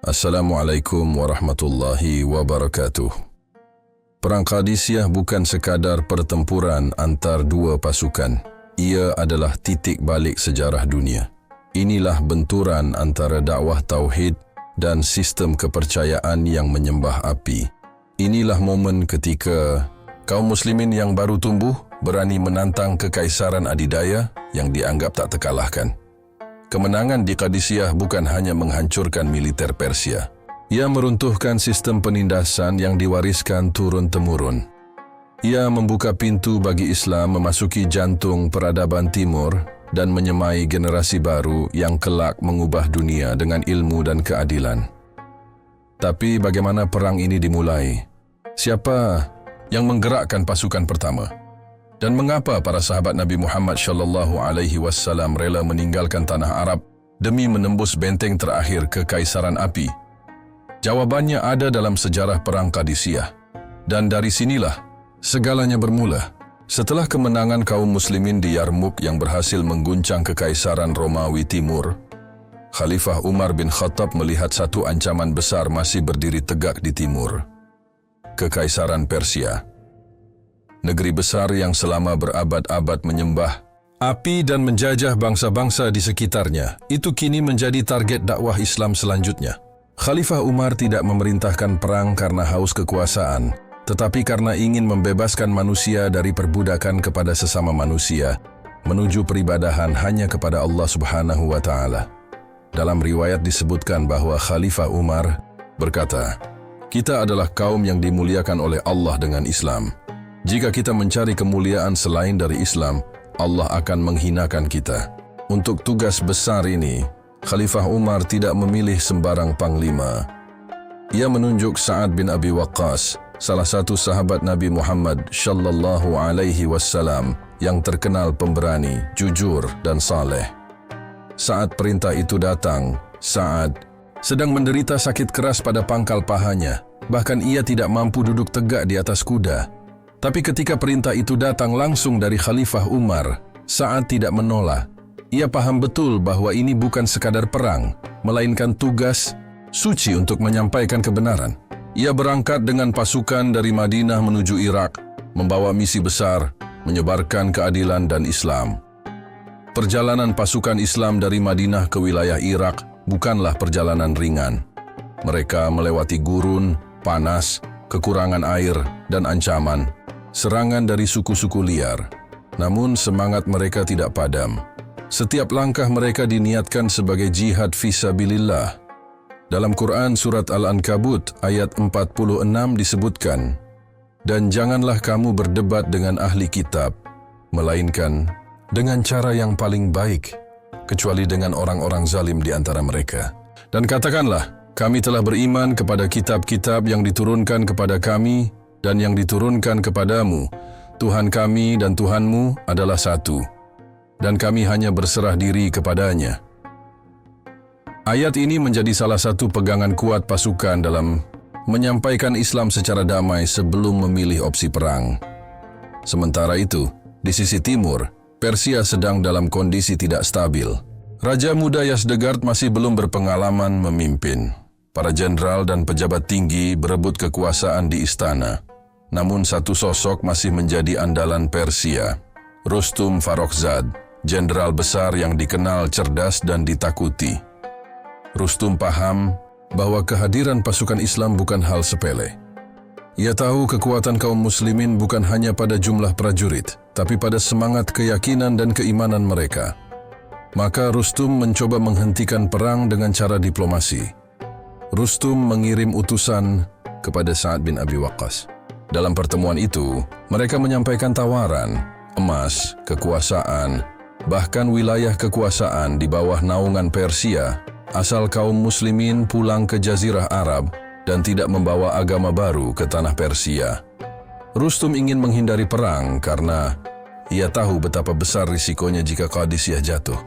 Assalamualaikum warahmatullahi wabarakatuh. Perang Qadisiyah bukan sekadar pertempuran antar dua pasukan. Ia adalah titik balik sejarah dunia. Inilah benturan antara dakwah tauhid dan sistem kepercayaan yang menyembah api. Inilah momen ketika kaum muslimin yang baru tumbuh berani menantang kekaisaran adidaya yang dianggap tak terkalahkan. Kemenangan di Qadisiyah bukan hanya menghancurkan militer Persia. Ia meruntuhkan sistem penindasan yang diwariskan turun-temurun. Ia membuka pintu bagi Islam memasuki jantung peradaban timur dan menyemai generasi baru yang kelak mengubah dunia dengan ilmu dan keadilan. Tapi bagaimana perang ini dimulai? Siapa yang menggerakkan pasukan pertama? Dan mengapa para sahabat Nabi Muhammad SAW rela meninggalkan tanah Arab demi menembus benteng terakhir kekaisaran api? Jawabannya ada dalam sejarah Perang Qadisiyah. Dan dari sinilah segalanya bermula. Setelah kemenangan kaum muslimin di Yarmuk yang berhasil mengguncang kekaisaran Romawi Timur, Khalifah Umar bin Khattab melihat satu ancaman besar masih berdiri tegak di timur. Kekaisaran Persia. Negeri besar yang selama berabad-abad menyembah api dan menjajah bangsa-bangsa di sekitarnya, itu kini menjadi target dakwah Islam selanjutnya. Khalifah Umar tidak memerintahkan perang karena haus kekuasaan, tetapi karena ingin membebaskan manusia dari perbudakan kepada sesama manusia, menuju peribadahan hanya kepada Allah Subhanahu wa Ta'ala. Dalam riwayat disebutkan bahwa Khalifah Umar berkata, "Kita adalah kaum yang dimuliakan oleh Allah dengan Islam. Jika kita mencari kemuliaan selain dari Islam, Allah akan menghinakan kita." Untuk tugas besar ini, Khalifah Umar tidak memilih sembarang panglima. Ia menunjuk Sa'ad bin Abi Waqqas, salah satu sahabat Nabi Muhammad SAW yang terkenal pemberani, jujur, dan saleh. Saat perintah itu datang, Sa'ad sedang menderita sakit keras pada pangkal pahanya. Bahkan ia tidak mampu duduk tegak di atas kuda. Tapi ketika perintah itu datang langsung dari Khalifah Umar, Sa'ad tidak menolak. Ia paham betul bahwa ini bukan sekadar perang, melainkan tugas suci untuk menyampaikan kebenaran. Ia berangkat dengan pasukan dari Madinah menuju Irak, membawa misi besar, menyebarkan keadilan dan Islam. Perjalanan pasukan Islam dari Madinah ke wilayah Irak bukanlah perjalanan ringan. Mereka melewati gurun, panas, kekurangan air, dan ancaman, serangan dari suku-suku liar. Namun semangat mereka tidak padam. Setiap langkah mereka diniatkan sebagai jihad fisabilillah. Dalam Quran surat Al-Ankabut ayat 46 disebutkan, "Dan janganlah kamu berdebat dengan ahli kitab, melainkan dengan cara yang paling baik, kecuali dengan orang-orang zalim di antara mereka. Dan katakanlah, kami telah beriman kepada kitab-kitab yang diturunkan kepada kami dan yang diturunkan kepadamu. Tuhan kami dan Tuhanmu adalah satu, dan kami hanya berserah diri kepadanya." Ayat ini menjadi salah satu pegangan kuat pasukan dalam menyampaikan Islam secara damai sebelum memilih opsi perang. Sementara itu, di sisi timur, Persia sedang dalam kondisi tidak stabil. Raja muda Yazdegerd masih belum berpengalaman memimpin. Para jenderal dan pejabat tinggi berebut kekuasaan di istana. Namun satu sosok masih menjadi andalan Persia, Rustum Farrokhzad, jenderal besar yang dikenal cerdas dan ditakuti. Rustum paham bahwa kehadiran pasukan Islam bukan hal sepele. Ia tahu kekuatan kaum muslimin bukan hanya pada jumlah prajurit, tapi pada semangat keyakinan dan keimanan mereka. Maka Rustum mencoba menghentikan perang dengan cara diplomasi. Rustum mengirim utusan kepada Sa'ad bin Abi Waqqas. Dalam pertemuan itu, mereka menyampaikan tawaran, emas, kekuasaan, bahkan wilayah kekuasaan di bawah naungan Persia, asal kaum muslimin pulang ke Jazirah Arab dan tidak membawa agama baru ke tanah Persia. Rustum ingin menghindari perang karena ia tahu betapa besar risikonya jika Qadisiyah jatuh.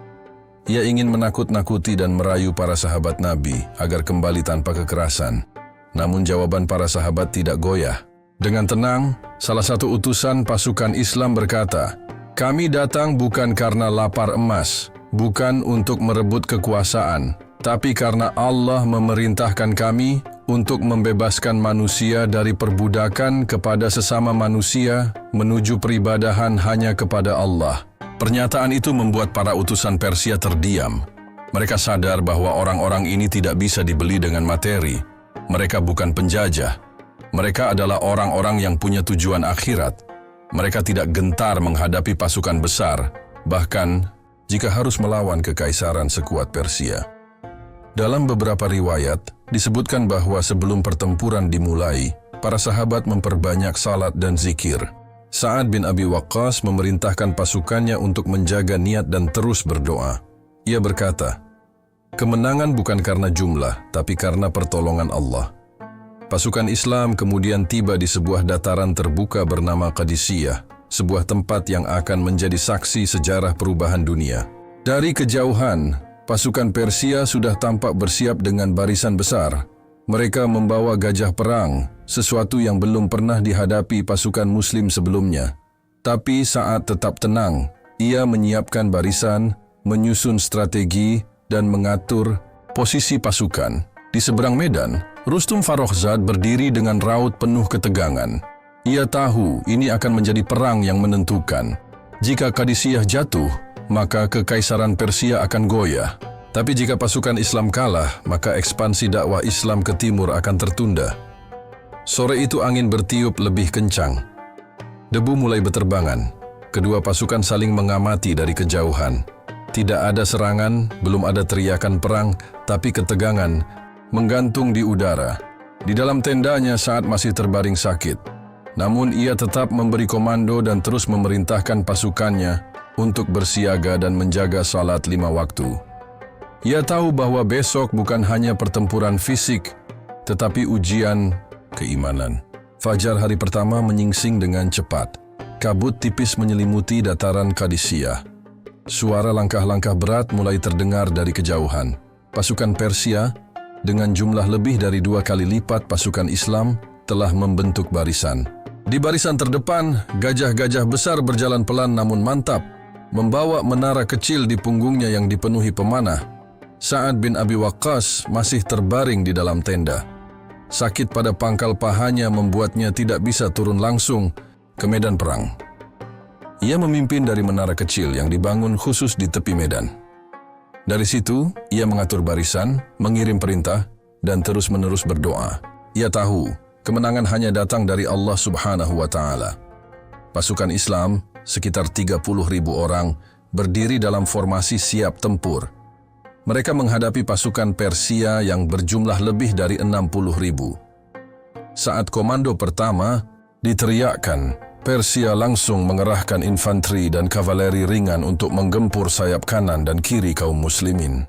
Ia ingin menakut-nakuti dan merayu para sahabat Nabi agar kembali tanpa kekerasan. Namun jawaban para sahabat tidak goyah. Dengan tenang, salah satu utusan pasukan Islam berkata, "Kami datang bukan karena lapar emas, bukan untuk merebut kekuasaan, Tapi karena Allah memerintahkan kami untuk membebaskan manusia dari perbudakan kepada sesama manusia menuju peribadahan hanya kepada Allah. Pernyataan itu membuat para utusan Persia terdiam. Mereka sadar bahwa orang-orang ini tidak bisa dibeli dengan materi. Mereka bukan penjajah. Mereka adalah orang-orang yang punya tujuan akhirat. Mereka tidak gentar menghadapi pasukan besar, bahkan jika harus melawan kekaisaran sekuat Persia. Dalam beberapa riwayat, disebutkan bahwa sebelum pertempuran dimulai, para sahabat memperbanyak salat dan zikir. Sa'ad bin Abi Waqqas memerintahkan pasukannya untuk menjaga niat dan terus berdoa. Ia berkata, "Kemenangan bukan karena jumlah, tapi karena pertolongan Allah." Pasukan Islam kemudian tiba di sebuah dataran terbuka bernama Qadisiyah, sebuah tempat yang akan menjadi saksi sejarah perubahan dunia. Dari kejauhan, pasukan Persia sudah tampak bersiap dengan barisan besar. Mereka membawa gajah perang, sesuatu yang belum pernah dihadapi pasukan Muslim sebelumnya. Tapi saat tetap tenang, ia menyiapkan barisan, menyusun strategi, dan mengatur posisi pasukan. Di seberang medan, Rustum Farrokhzad berdiri dengan raut penuh ketegangan. Ia tahu ini akan menjadi perang yang menentukan. Jika Qadisiyah jatuh, maka kekaisaran Persia akan goyah. Tapi jika pasukan Islam kalah, maka ekspansi dakwah Islam ke timur akan tertunda. Sore itu angin bertiup lebih kencang. Debu mulai berterbangan. Kedua pasukan saling mengamati dari kejauhan. Tidak ada serangan, belum ada teriakan perang, tapi ketegangan menggantung di udara. Di dalam tendanya Sa'ad masih terbaring sakit. Namun ia tetap memberi komando dan terus memerintahkan pasukannya untuk bersiaga dan menjaga salat 5 waktu. Ia tahu bahwa besok bukan hanya pertempuran fisik, tetapi ujian keimanan. Fajar hari pertama menyingsing dengan cepat. Kabut tipis menyelimuti dataran Qadisiyah. Suara langkah-langkah berat mulai terdengar dari kejauhan. Pasukan Persia, dengan jumlah lebih dari 2 kali lipat pasukan Islam, telah membentuk barisan. Di barisan terdepan, gajah-gajah besar berjalan pelan namun mantap, membawa menara kecil di punggungnya yang dipenuhi pemanah. Sa'ad bin Abi Waqqas masih terbaring di dalam tenda. Sakit pada pangkal pahanya membuatnya tidak bisa turun langsung ke medan perang. Ia memimpin dari menara kecil yang dibangun khusus di tepi medan. Dari situ, ia mengatur barisan, mengirim perintah, dan terus-menerus berdoa. Ia tahu, kemenangan hanya datang dari Allah Subhanahu wa Ta'ala. Pasukan Islam, sekitar 30.000 orang, berdiri dalam formasi siap tempur. Mereka menghadapi pasukan Persia yang berjumlah lebih dari 60.000. Saat komando pertama diteriakkan, Persia langsung mengerahkan infanteri dan kavaleri ringan untuk menggempur sayap kanan dan kiri kaum muslimin.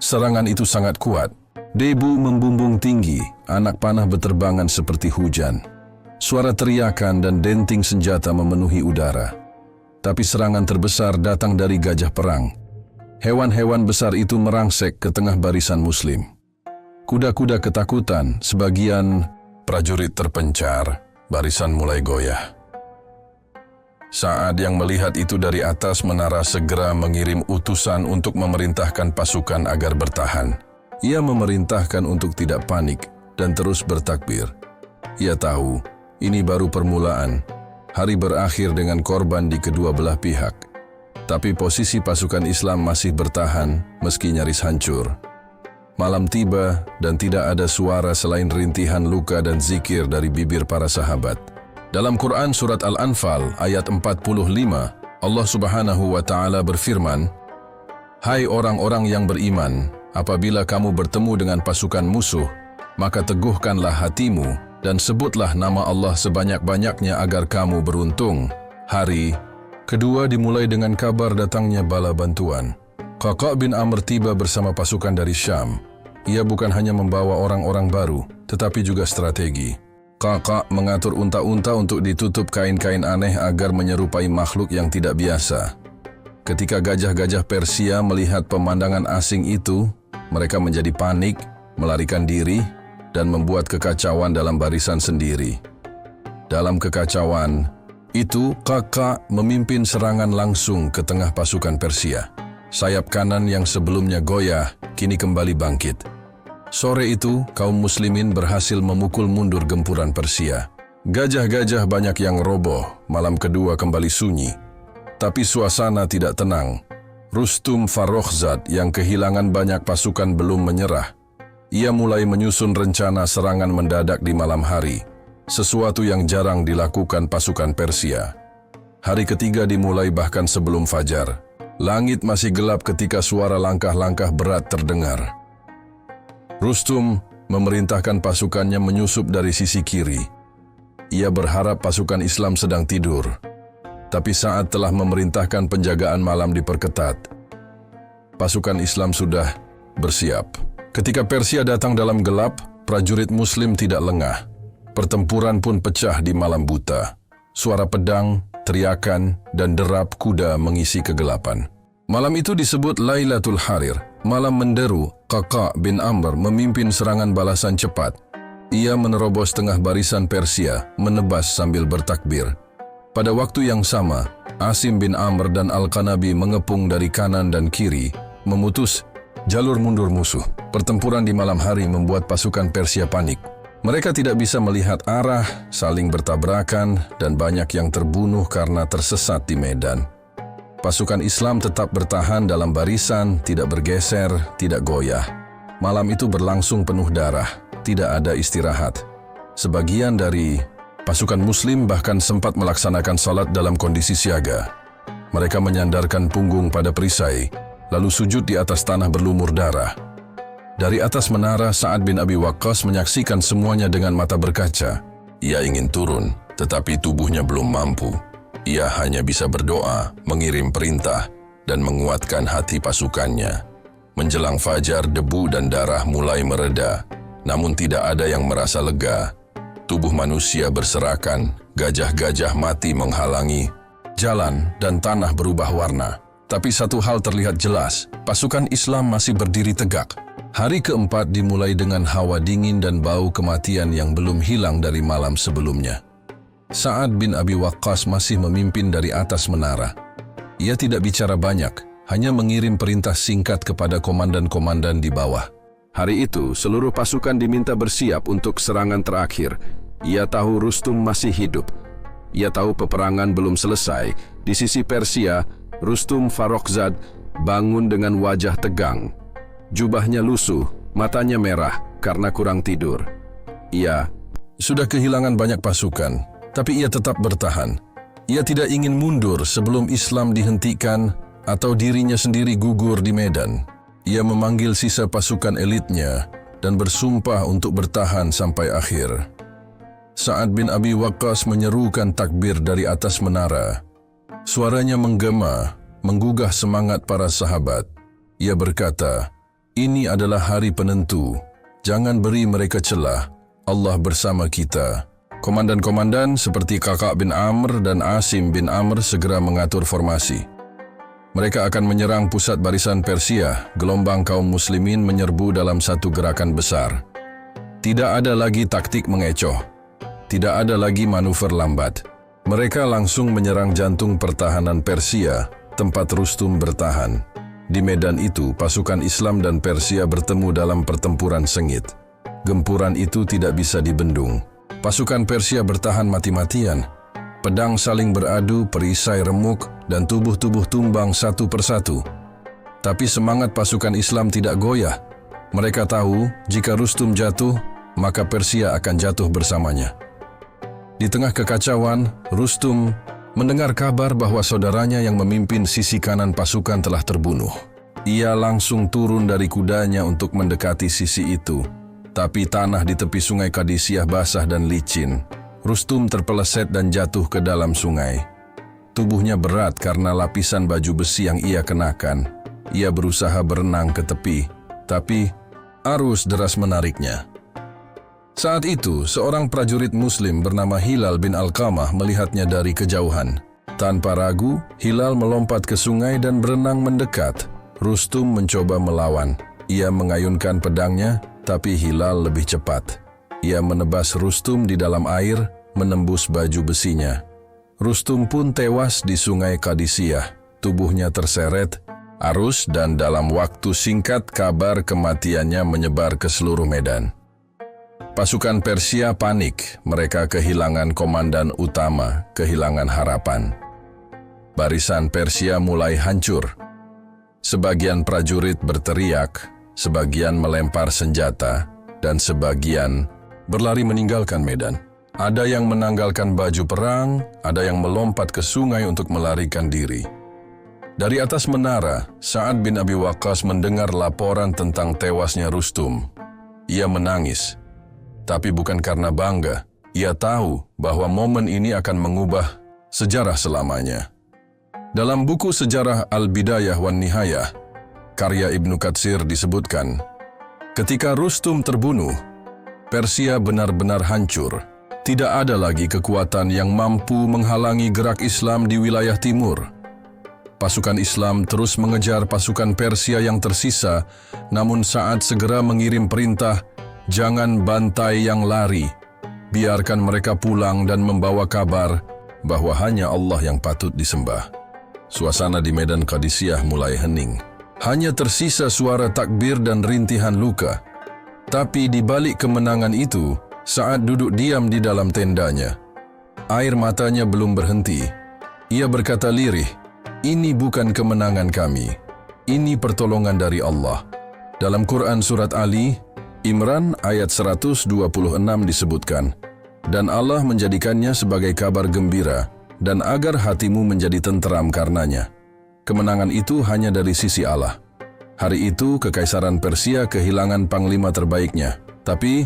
Serangan itu sangat kuat. Debu membumbung tinggi, anak panah berterbangan seperti hujan. Suara teriakan dan denting senjata memenuhi udara. Tapi serangan terbesar datang dari gajah perang. Hewan-hewan besar itu merangsek ke tengah barisan muslim. Kuda-kuda ketakutan, sebagian prajurit terpencar, barisan mulai goyah. Sa'ad yang melihat itu dari atas menara segera mengirim utusan untuk memerintahkan pasukan agar bertahan. Ia memerintahkan untuk tidak panik dan terus bertakbir. Ia tahu, ini baru permulaan. Hari berakhir dengan korban di kedua belah pihak. Tapi posisi pasukan Islam masih bertahan meski nyaris hancur. Malam tiba dan tidak ada suara selain rintihan luka dan zikir dari bibir para sahabat. Dalam Quran Surat Al-Anfal ayat 45, Allah Subhanahu wa Ta'ala berfirman, "Hai orang-orang yang beriman, apabila kamu bertemu dengan pasukan musuh, maka teguhkanlah hatimu dan sebutlah nama Allah sebanyak-banyaknya agar kamu beruntung." Hari kedua dimulai dengan kabar datangnya bala bantuan. Qaqah bin Amr tiba bersama pasukan dari Syam. Ia bukan hanya membawa orang-orang baru, tetapi juga strategi. Qaqah mengatur unta-unta untuk ditutup kain-kain aneh agar menyerupai makhluk yang tidak biasa. Ketika gajah-gajah Persia melihat pemandangan asing itu, mereka menjadi panik, melarikan diri, dan membuat kekacauan dalam barisan sendiri. Dalam kekacauan itu, Qaqah memimpin serangan langsung ke tengah pasukan Persia. Sayap kanan yang sebelumnya goyah, kini kembali bangkit. Sore itu, kaum muslimin berhasil memukul mundur gempuran Persia. Gajah-gajah banyak yang roboh, malam kedua kembali sunyi. Tapi suasana tidak tenang. Rustum Farrokhzad yang kehilangan banyak pasukan belum menyerah. Ia mulai menyusun rencana serangan mendadak di malam hari, sesuatu yang jarang dilakukan pasukan Persia. Hari ketiga dimulai bahkan sebelum fajar. Langit masih gelap ketika suara langkah-langkah berat terdengar. Rustum memerintahkan pasukannya menyusup dari sisi kiri. Ia berharap pasukan Islam sedang tidur. Tapi saat telah memerintahkan penjagaan malam diperketat, pasukan Islam sudah bersiap. Ketika Persia datang dalam gelap, prajurit Muslim tidak lengah. Pertempuran pun pecah di malam buta. Suara pedang, teriakan, dan derap kuda mengisi kegelapan. Malam itu disebut Lailatul Harir, malam menderu. Qaqa bin Amr memimpin serangan balasan cepat. Ia menerobos tengah barisan Persia, menebas sambil bertakbir. Pada waktu yang sama, Asim bin Amr dan Al-Qanabi mengepung dari kanan dan kiri, memutus jalur mundur musuh. Pertempuran di malam hari membuat pasukan Persia panik. Mereka tidak bisa melihat arah, saling bertabrakan, dan banyak yang terbunuh karena tersesat di medan. Pasukan Islam tetap bertahan dalam barisan, tidak bergeser, tidak goyah. Malam itu berlangsung penuh darah, tidak ada istirahat. Sebagian dari pasukan Muslim bahkan sempat melaksanakan salat dalam kondisi siaga. Mereka menyandarkan punggung pada perisai, lalu sujud di atas tanah berlumur darah. Dari atas menara, Sa'ad bin Abi Waqqas menyaksikan semuanya dengan mata berkaca. Ia ingin turun, tetapi tubuhnya belum mampu. Ia hanya bisa berdoa, mengirim perintah, dan menguatkan hati pasukannya. Menjelang fajar, debu dan darah mulai mereda, namun tidak ada yang merasa lega. Tubuh manusia berserakan, gajah-gajah mati menghalangi jalan, dan tanah berubah warna. Tapi satu hal terlihat jelas, pasukan Islam masih berdiri tegak. Hari keempat dimulai dengan hawa dingin dan bau kematian yang belum hilang dari malam sebelumnya. Sa'ad bin Abi Waqqas masih memimpin dari atas menara. Ia tidak bicara banyak, hanya mengirim perintah singkat kepada komandan-komandan di bawah. Hari itu, seluruh pasukan diminta bersiap untuk serangan terakhir. Ia tahu Rustum masih hidup. Ia tahu peperangan belum selesai. Di sisi Persia, Rustum Farrokhzad bangun dengan wajah tegang. Jubahnya lusuh, matanya merah karena kurang tidur. Ia sudah kehilangan banyak pasukan, tapi ia tetap bertahan. Ia tidak ingin mundur sebelum Islam dihentikan atau dirinya sendiri gugur di medan. Ia memanggil sisa pasukan elitnya dan bersumpah untuk bertahan sampai akhir. Sa'ad bin Abi Waqqas menyerukan takbir dari atas menara. Suaranya menggema, menggugah semangat para sahabat. Ia berkata, "Ini adalah hari penentu. Jangan beri mereka celah. Allah bersama kita." Komandan-komandan seperti Qaqa bin Amr dan Asim bin Amr segera mengatur formasi. Mereka akan menyerang pusat barisan Persia. Gelombang kaum muslimin menyerbu dalam satu gerakan besar. Tidak ada lagi taktik mengecoh. Tidak ada lagi manuver lambat. Mereka langsung menyerang jantung pertahanan Persia, tempat Rustum bertahan. Di medan itu, pasukan Islam dan Persia bertemu dalam pertempuran sengit. Gempuran itu tidak bisa dibendung. Pasukan Persia bertahan mati-matian. Pedang saling beradu, perisai remuk, dan tubuh-tubuh tumbang satu persatu. Tapi semangat pasukan Islam tidak goyah. Mereka tahu, jika Rustum jatuh, maka Persia akan jatuh bersamanya. Di tengah kekacauan, Rustum mendengar kabar bahwa saudaranya yang memimpin sisi kanan pasukan telah terbunuh. Ia langsung turun dari kudanya untuk mendekati sisi itu. Tapi tanah di tepi sungai Qadisiyah basah dan licin. Rustum terpeleset dan jatuh ke dalam sungai. Tubuhnya berat karena lapisan baju besi yang ia kenakan. Ia berusaha berenang ke tepi, tapi arus deras menariknya. Saat itu, seorang prajurit Muslim bernama Hilal bin Alqamah melihatnya dari kejauhan. Tanpa ragu, Hilal melompat ke sungai dan berenang mendekat. Rustum mencoba melawan. Ia mengayunkan pedangnya, tapi Hilal lebih cepat. Ia menebas Rustum di dalam air, menembus baju besinya. Rustum pun tewas di sungai Qadisiyah. Tubuhnya terseret, arus, dan dalam waktu singkat kabar kematiannya menyebar ke seluruh medan. Pasukan Persia panik, mereka kehilangan komandan utama, kehilangan harapan. Barisan Persia mulai hancur. Sebagian prajurit berteriak, sebagian melempar senjata, dan sebagian berlari meninggalkan medan. Ada yang menanggalkan baju perang, ada yang melompat ke sungai untuk melarikan diri. Dari atas menara, Sa'ad bin Abi Waqqas mendengar laporan tentang tewasnya Rustum. Ia menangis, tapi bukan karena bangga. Ia tahu bahwa momen ini akan mengubah sejarah selamanya. Dalam buku sejarah Al-Bidayah wan Nihayah, karya Ibnu Katsir disebutkan, ketika Rustum terbunuh, Persia benar-benar hancur. Tidak ada lagi kekuatan yang mampu menghalangi gerak Islam di wilayah timur. Pasukan Islam terus mengejar pasukan Persia yang tersisa, namun Sa'ad segera mengirim perintah, jangan bantai yang lari. Biarkan mereka pulang dan membawa kabar bahwa hanya Allah yang patut disembah. Suasana di medan Qadisiyah mulai hening. Hanya tersisa suara takbir dan rintihan luka. Tapi di balik kemenangan itu, Sa'ad duduk diam di dalam tendanya. Air matanya belum berhenti. Ia berkata lirih, ini bukan kemenangan kami, ini pertolongan dari Allah. Dalam Quran Surat Ali, Imran ayat 126 disebutkan, dan Allah menjadikannya sebagai kabar gembira, dan agar hatimu menjadi tenteram karenanya. Kemenangan itu hanya dari sisi Allah. Hari itu, Kekaisaran Persia kehilangan panglima terbaiknya, tapi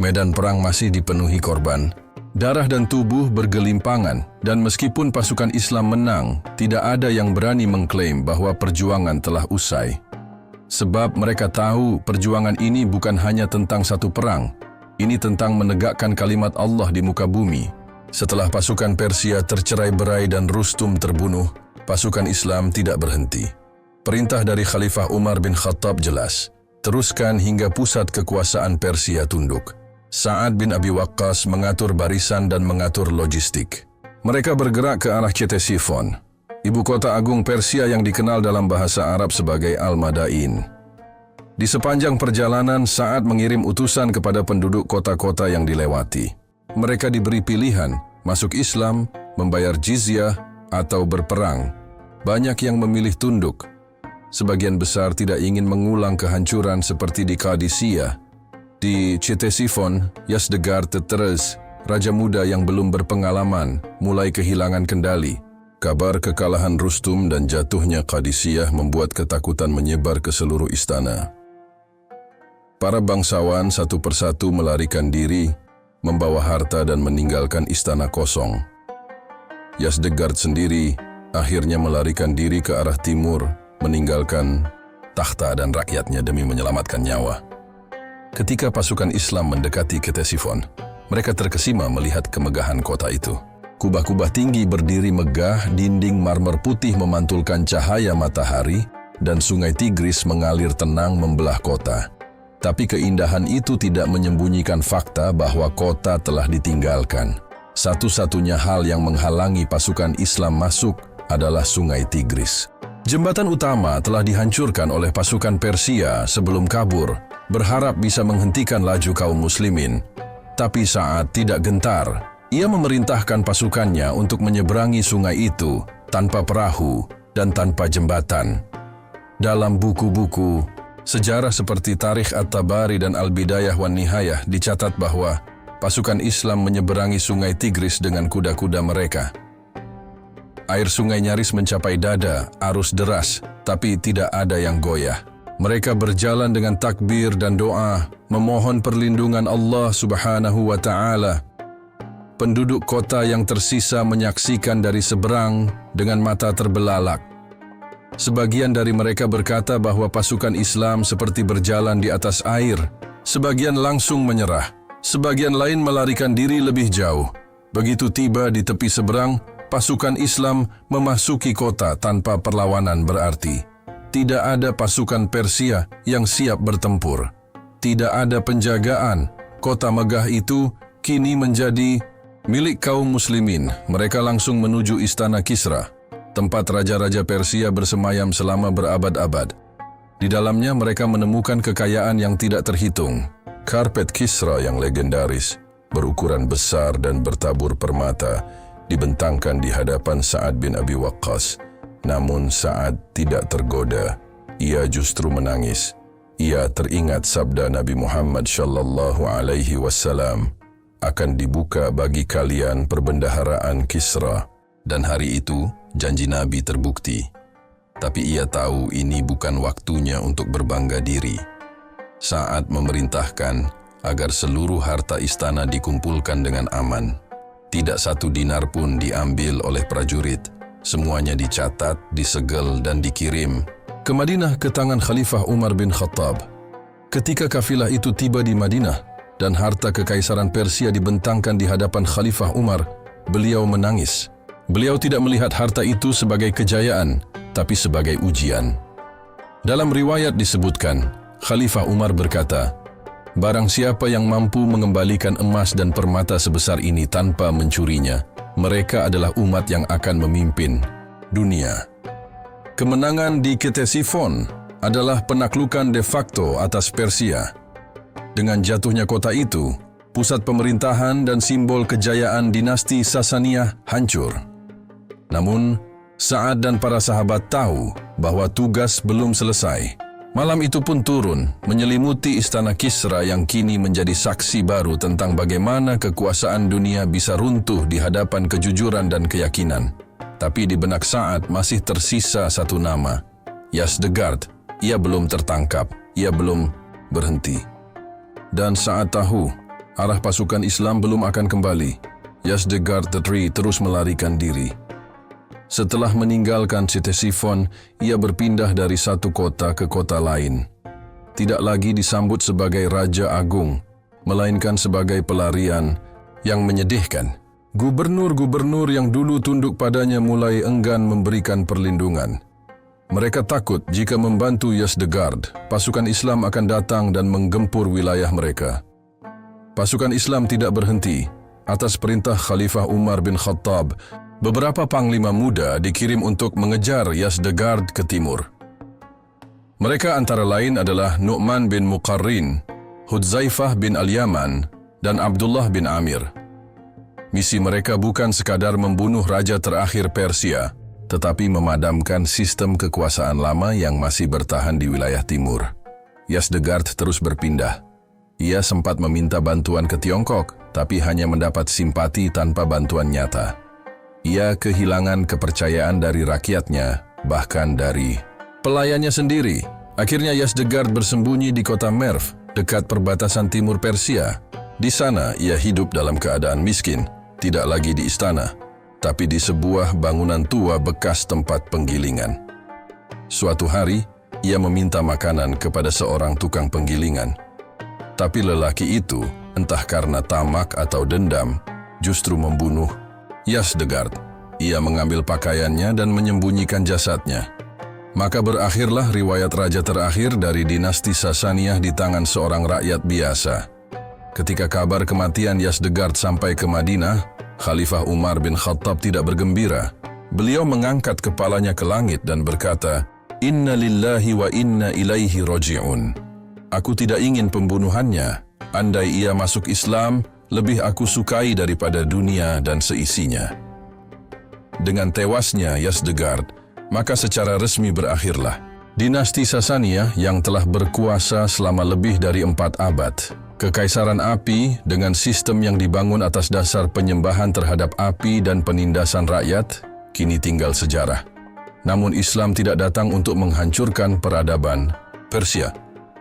medan perang masih dipenuhi korban. Darah dan tubuh bergelimpangan, dan meskipun pasukan Islam menang, tidak ada yang berani mengklaim bahwa perjuangan telah usai. Sebab mereka tahu perjuangan ini bukan hanya tentang satu perang, ini tentang menegakkan kalimat Allah di muka bumi. Setelah pasukan Persia tercerai-berai dan Rustum terbunuh, pasukan Islam tidak berhenti. Perintah dari Khalifah Umar bin Khattab jelas, teruskan hingga pusat kekuasaan Persia tunduk. Sa'ad bin Abi Waqqas mengatur barisan dan mengatur logistik. Mereka bergerak ke arah Ctesifon, ibu kota agung Persia yang dikenal dalam bahasa Arab sebagai Al-Madain. Di sepanjang perjalanan, Sa'ad mengirim utusan kepada penduduk kota-kota yang dilewati. Mereka diberi pilihan, masuk Islam, membayar jizyah, atau berperang. Banyak yang memilih tunduk. Sebagian besar tidak ingin mengulang kehancuran seperti di Qadisiyah. Di Ctesifon, Yazdegerd III, raja muda yang belum berpengalaman, mulai kehilangan kendali. Kabar kekalahan Rustum dan jatuhnya Qadisiyah membuat ketakutan menyebar ke seluruh istana. Para bangsawan satu persatu melarikan diri, membawa harta dan meninggalkan istana kosong. Yazdegerd sendiri akhirnya melarikan diri ke arah timur, meninggalkan takhta dan rakyatnya demi menyelamatkan nyawa. Ketika pasukan Islam mendekati Ctesifon, mereka terkesima melihat kemegahan kota itu. Kubah-kubah tinggi berdiri megah, dinding marmer putih memantulkan cahaya matahari, dan sungai Tigris mengalir tenang membelah kota. Tapi keindahan itu tidak menyembunyikan fakta bahwa kota telah ditinggalkan. Satu-satunya hal yang menghalangi pasukan Islam masuk adalah sungai Tigris. Jembatan utama telah dihancurkan oleh pasukan Persia sebelum kabur, berharap bisa menghentikan laju kaum muslimin. Tapi Sa'ad tidak gentar. Ia memerintahkan pasukannya untuk menyeberangi sungai itu tanpa perahu dan tanpa jembatan. Dalam buku-buku sejarah seperti Tarikh At-Tabari dan Al-Bidayah wan Nihayah dicatat bahwa pasukan Islam menyeberangi sungai Tigris dengan kuda-kuda mereka. Air sungai nyaris mencapai dada, arus deras, tapi tidak ada yang goyah. Mereka berjalan dengan takbir dan doa, memohon perlindungan Allah Subhanahu wa Ta'ala. Penduduk kota yang tersisa menyaksikan dari seberang dengan mata terbelalak. Sebagian dari mereka berkata bahwa pasukan Islam seperti berjalan di atas air. Sebagian langsung menyerah, sebagian lain melarikan diri lebih jauh. Begitu tiba di tepi seberang, pasukan Islam memasuki kota tanpa perlawanan berarti. Tidak ada pasukan Persia yang siap bertempur. Tidak ada penjagaan. Kota megah itu kini menjadi milik kaum muslimin. Mereka langsung menuju istana Kisra. tempat raja-raja Persia bersemayam selama berabad-abad. Di dalamnya mereka menemukan kekayaan yang tidak terhitung. Karpet Kisra yang legendaris, berukuran besar dan bertabur permata, dibentangkan di hadapan Sa'ad bin Abi Waqqas. Namun Sa'ad tidak tergoda. Ia justru menangis. Ia teringat sabda Nabi Muhammad sallallahu alaihi wasallam, akan dibuka bagi kalian perbendaharaan Kisra. Dan hari itu janji Nabi terbukti. Tapi ia tahu ini bukan waktunya untuk berbangga diri. Sa'ad memerintahkan agar seluruh harta istana dikumpulkan dengan aman. Tidak satu dinar pun diambil oleh prajurit. Semuanya dicatat, disegel dan dikirim ke Madinah ke tangan Khalifah Umar bin Khattab. Ketika kafilah itu tiba di Madinah dan harta kekaisaran Persia dibentangkan di hadapan Khalifah Umar, beliau menangis. Beliau tidak melihat harta itu sebagai kejayaan, tapi sebagai ujian. Dalam riwayat disebutkan, Khalifah Umar berkata, "Barang siapa yang mampu mengembalikan emas dan permata sebesar ini tanpa mencurinya, mereka adalah umat yang akan memimpin dunia." Kemenangan di Ktesiphon adalah penaklukan de facto atas Persia. Dengan jatuhnya kota itu, pusat pemerintahan dan simbol kejayaan dinasti Sasaniyah hancur. Namun, Sa'ad dan para sahabat tahu bahwa tugas belum selesai. Malam itu pun turun, menyelimuti istana Kisra yang kini menjadi saksi baru tentang bagaimana kekuasaan dunia bisa runtuh di hadapan kejujuran dan keyakinan. Tapi di benak Sa'ad masih tersisa satu nama, Yazdegerd. Ia belum tertangkap, ia belum berhenti. Dan Sa'ad tahu, arah pasukan Islam belum akan kembali. Yazdegerd III terus melarikan diri. Setelah meninggalkan Ktesiphon, ia berpindah dari satu kota ke kota lain. Tidak lagi disambut sebagai Raja Agung, melainkan sebagai pelarian yang menyedihkan. Gubernur-gubernur yang dulu tunduk padanya mulai enggan memberikan perlindungan. Mereka takut jika membantu Yazdegerd, pasukan Islam akan datang dan menggempur wilayah mereka. Pasukan Islam tidak berhenti. Atas perintah Khalifah Umar bin Khattab, beberapa panglima muda dikirim untuk mengejar Yazdegerd ke timur. Mereka antara lain adalah Nu'man bin Muqarrin, Hudzaifah bin Al-Yaman, dan Abdullah bin Amir. Misi mereka bukan sekadar membunuh raja terakhir Persia, tetapi memadamkan sistem kekuasaan lama yang masih bertahan di wilayah timur. Yazdegerd terus berpindah. Ia sempat meminta bantuan ke Tiongkok, tapi hanya mendapat simpati tanpa bantuan nyata. Ia kehilangan kepercayaan dari rakyatnya, bahkan dari pelayannya sendiri. Akhirnya Yazdegerd bersembunyi di kota Merv, dekat perbatasan timur Persia. Di sana ia hidup dalam keadaan miskin, tidak lagi di istana, tapi di sebuah bangunan tua bekas tempat penggilingan. Suatu hari, ia meminta makanan kepada seorang tukang penggilingan. Tapi lelaki itu, entah karena tamak atau dendam, justru membunuh Yazdegerd. Ia mengambil pakaiannya dan menyembunyikan jasadnya. Maka berakhirlah riwayat raja terakhir dari dinasti Sasaniyah di tangan seorang rakyat biasa. Ketika kabar kematian Yazdegerd sampai ke Madinah, Khalifah Umar bin Khattab tidak bergembira. Beliau mengangkat kepalanya ke langit dan berkata, "Inna lillahi wa inna ilaihi raji'un." Aku tidak ingin pembunuhannya. Andai ia masuk Islam, lebih aku sukai daripada dunia dan seisinya. Dengan tewasnya Yazdegerd, maka secara resmi berakhirlah dinasti Sasaniyah yang telah berkuasa selama lebih dari 4 abad. Kekaisaran api dengan sistem yang dibangun atas dasar penyembahan terhadap api dan penindasan rakyat, kini tinggal sejarah. Namun Islam tidak datang untuk menghancurkan peradaban Persia.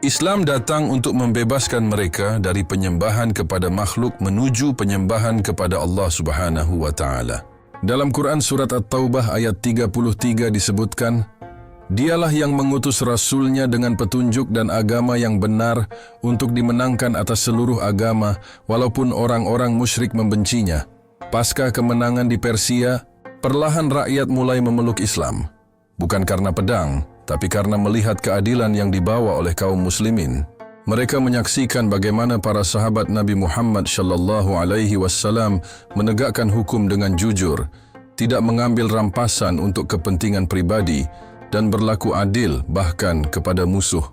Islam datang untuk membebaskan mereka dari penyembahan kepada makhluk menuju penyembahan kepada Allah Subhanahu wa Ta'ala. Dalam Quran Surat At-Taubah ayat 33 disebutkan, "Dialah yang mengutus Rasulnya dengan petunjuk dan agama yang benar untuk dimenangkan atas seluruh agama, walaupun orang-orang musyrik membencinya." Pasca kemenangan di Persia, perlahan rakyat mulai memeluk Islam. Bukan karena pedang, tapi karena melihat keadilan yang dibawa oleh kaum muslimin. Mereka menyaksikan bagaimana para sahabat Nabi Muhammad sallallahu alaihi wasallam menegakkan hukum dengan jujur, tidak mengambil rampasan untuk kepentingan pribadi dan berlaku adil bahkan kepada musuh.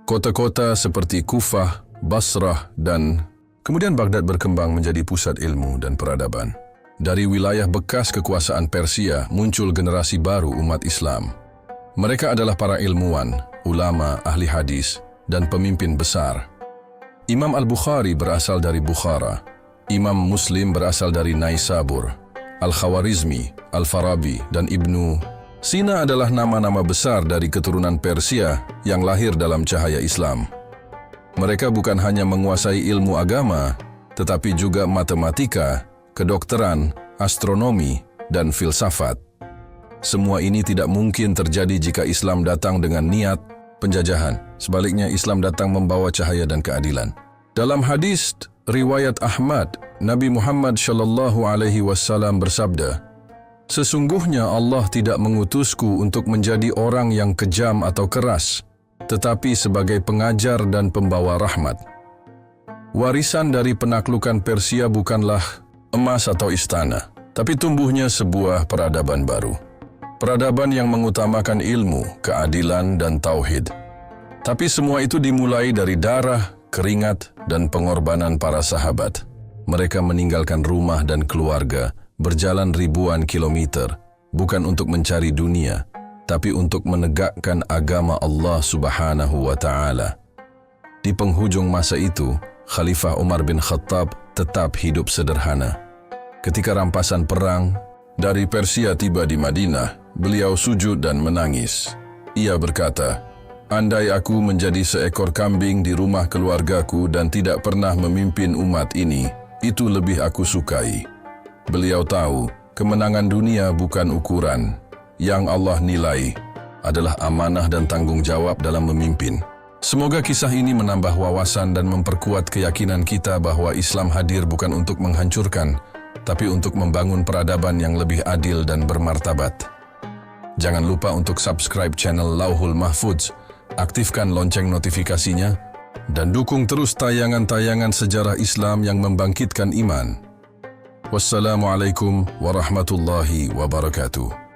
Kota-kota seperti Kufah, Basrah dan kemudian Baghdad berkembang menjadi pusat ilmu dan peradaban. Dari wilayah bekas kekuasaan Persia muncul generasi baru umat Islam. Mereka adalah para ilmuwan, ulama, ahli hadis, dan pemimpin besar. Imam Al-Bukhari berasal dari Bukhara. Imam Muslim berasal dari Naisabur. Al-Khawarizmi, Al-Farabi, dan Ibnu Sina adalah nama-nama besar dari keturunan Persia yang lahir dalam cahaya Islam. Mereka bukan hanya menguasai ilmu agama, tetapi juga matematika, kedokteran, astronomi, dan filsafat. Semua ini tidak mungkin terjadi jika Islam datang dengan niat penjajahan. Sebaliknya, Islam datang membawa cahaya dan keadilan. Dalam hadis riwayat Ahmad, Nabi Muhammad SAW bersabda, "Sesungguhnya Allah tidak mengutusku untuk menjadi orang yang kejam atau keras, tetapi sebagai pengajar dan pembawa rahmat." Warisan dari penaklukan Persia bukanlah emas atau istana, tapi tumbuhnya sebuah peradaban baru. Peradaban yang mengutamakan ilmu, keadilan, dan tauhid. Tapi semua itu dimulai dari darah, keringat, dan pengorbanan para sahabat. Mereka meninggalkan rumah dan keluarga, berjalan ribuan kilometer, bukan untuk mencari dunia, tapi untuk menegakkan agama Allah Subhanahu wa Ta'ala. Di penghujung masa itu, Khalifah Umar bin Khattab tetap hidup sederhana. Ketika rampasan perang dari Persia tiba di Madinah, beliau sujud dan menangis. Ia berkata, "Andai aku menjadi seekor kambing di rumah keluargaku dan tidak pernah memimpin umat ini, itu lebih aku sukai." Beliau tahu, kemenangan dunia bukan ukuran. Yang Allah nilai adalah amanah dan tanggung jawab dalam memimpin. Semoga kisah ini menambah wawasan dan memperkuat keyakinan kita bahwa Islam hadir bukan untuk menghancurkan, tapi untuk membangun peradaban yang lebih adil dan bermartabat. Jangan lupa untuk subscribe channel Lauhul Mahfudz, aktifkan lonceng notifikasinya, dan dukung terus tayangan-tayangan sejarah Islam yang membangkitkan iman. Wassalamualaikum warahmatullahi wabarakatuh.